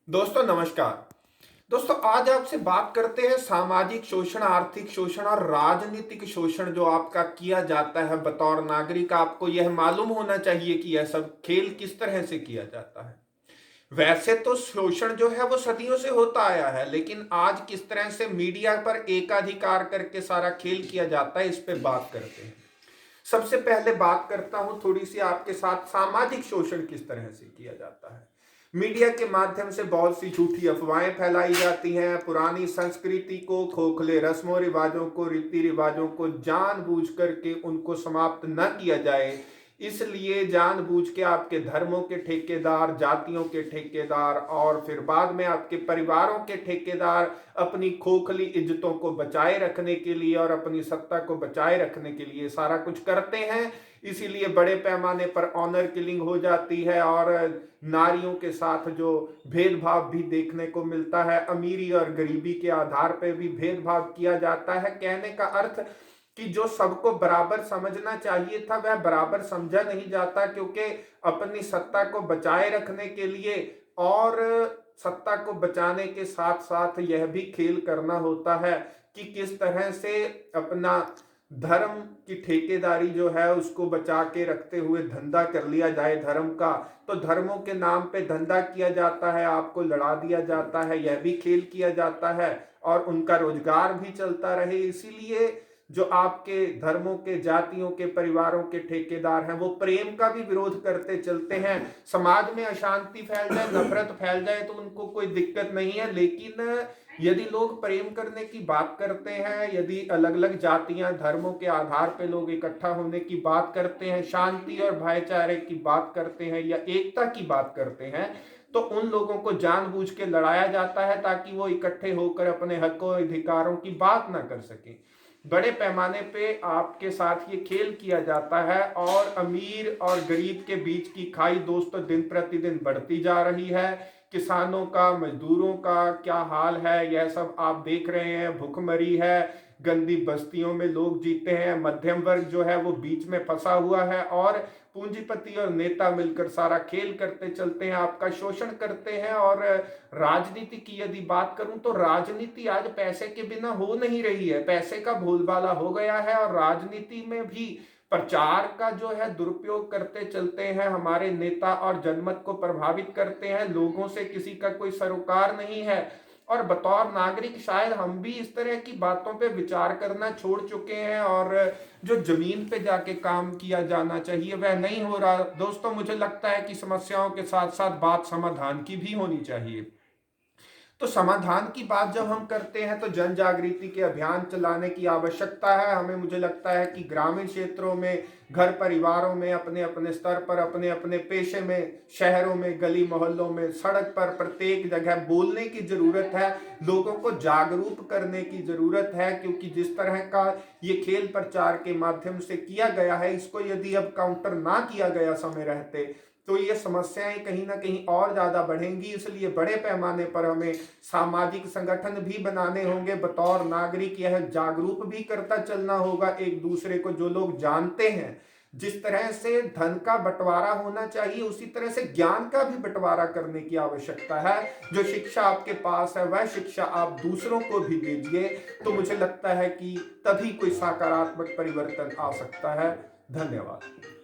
दोस्तों नमस्कार। दोस्तों आज आपसे बात करते हैं सामाजिक शोषण, आर्थिक शोषण और राजनीतिक शोषण जो आपका किया जाता है बतौर नागरिक। आपको यह मालूम होना चाहिए कि यह सब खेल किस तरह से किया जाता है। वैसे तो शोषण जो है वो सदियों से होता आया है, लेकिन आज किस तरह से मीडिया पर एकाधिकार करके सारा खेल किया जाता है, इस पे बात करते हैं। सबसे पहले बात करता हूं थोड़ी सी आपके साथ, सामाजिक शोषण किस तरह से किया जाता है। मीडिया के माध्यम से बहुत सी झूठी अफवाहें फैलाई जाती हैं। पुरानी संस्कृति को, खोखले रस्मों रिवाजों को, रीति रिवाजों को जानबूझ करके उनको समाप्त न किया जाए, इसलिए जानबूझ के आपके धर्मों के ठेकेदार, जातियों के ठेकेदार और फिर बाद में आपके परिवारों के ठेकेदार अपनी खोखली इज्जतों को बचाए रखने के लिए और अपनी सत्ता को बचाए रखने के लिए सारा कुछ करते हैं। इसीलिए बड़े पैमाने पर ऑनर किलिंग हो जाती है और नारियों के साथ जो भेदभाव भी देखने को मिलता है, अमीरी और गरीबी के आधार पर भी भेदभाव किया जाता है। कहने का अर्थ कि जो सबको बराबर समझना चाहिए था वह बराबर समझा नहीं जाता, क्योंकि अपनी सत्ता को बचाए रखने के लिए और सत्ता को बचाने के साथ साथ यह भी खेल करना होता है कि किस तरह से अपना धर्म की ठेकेदारी जो है उसको बचा के रखते हुए धंधा कर लिया जाए धर्म का। तो धर्मों के नाम पे धंधा किया जाता है, आपको लड़ा दिया जाता है, यह भी खेल किया जाता है और उनका रोजगार भी चलता रहे। इसीलिए जो आपके धर्मों के, जातियों के, परिवारों के ठेकेदार हैं वो प्रेम का भी विरोध करते चलते हैं। समाज में अशांति फैल जाए, नफरत फैल जाए तो उनको कोई दिक्कत नहीं है, लेकिन यदि लोग प्रेम करने की बात करते हैं, यदि अलग अलग जातियां, धर्मों के आधार पर लोग इकट्ठा होने की बात करते हैं, शांति और भाईचारे की बात करते हैं या एकता की बात करते हैं, तो उन लोगों को जानबूझ के लड़ाया जाता है ताकि वो इकट्ठे होकर अपने हकों अधिकारों की बात ना कर सके। बड़े पैमाने पे आपके साथ ये खेल किया जाता है और अमीर और गरीब के बीच की खाई दोस्तों दिन प्रतिदिन बढ़ती जा रही है। किसानों का, मजदूरों का क्या हाल है यह सब आप देख रहे हैं। भुखमरी है, गंदी बस्तियों में लोग जीते हैं, मध्यम वर्ग जो है वो बीच में फंसा हुआ है और पूंजीपति और नेता मिलकर सारा खेल करते चलते हैं, आपका शोषण करते हैं। और राजनीति की यदि बात करूं तो राजनीति आज पैसे के बिना हो नहीं रही है, पैसे का बोलबाला हो गया है और राजनीति में भी प्रचार का जो है दुरुपयोग करते चलते हैं हमारे नेता और जनमत को प्रभावित करते हैं। लोगों से किसी का कोई सरोकार नहीं है और बतौर नागरिक शायद हम भी इस तरह की बातों पे विचार करना छोड़ चुके हैं और जो जमीन पे जाके काम किया जाना चाहिए वह नहीं हो रहा। दोस्तों मुझे लगता है कि समस्याओं के साथ साथ बात समाधान की भी होनी चाहिए। तो समाधान की बात जब हम करते हैं तो जन जागृति के अभियान चलाने की आवश्यकता है हमें। मुझे लगता है कि ग्रामीण क्षेत्रों में, घर परिवारों में, अपने अपने स्तर पर, अपने अपने पेशे में, शहरों में, गली मोहल्लों में, सड़क पर, प्रत्येक जगह बोलने की जरूरत है। लोगों को जागरूक करने की जरूरत है, क्योंकि जिस तरह का ये खेल प्रचार के माध्यम से किया गया है, इसको यदि अब काउंटर ना किया गया समय रहते तो ये समस्याएं कहीं ना कहीं और ज्यादा बढ़ेंगी। इसलिए बड़े पैमाने पर हमें सामाजिक संगठन भी बनाने होंगे। बतौर नागरिक यह जागरूक भी करता चलना होगा एक दूसरे को। जो लोग जानते हैं जिस तरह से धन का बंटवारा होना चाहिए, उसी तरह से ज्ञान का भी बंटवारा करने की आवश्यकता है। जो शिक्षा आपके पास है वह शिक्षा आप दूसरों को भी दीजिए। तो मुझे लगता है कि तभी कोई सकारात्मक परिवर्तन आ सकता है। धन्यवाद।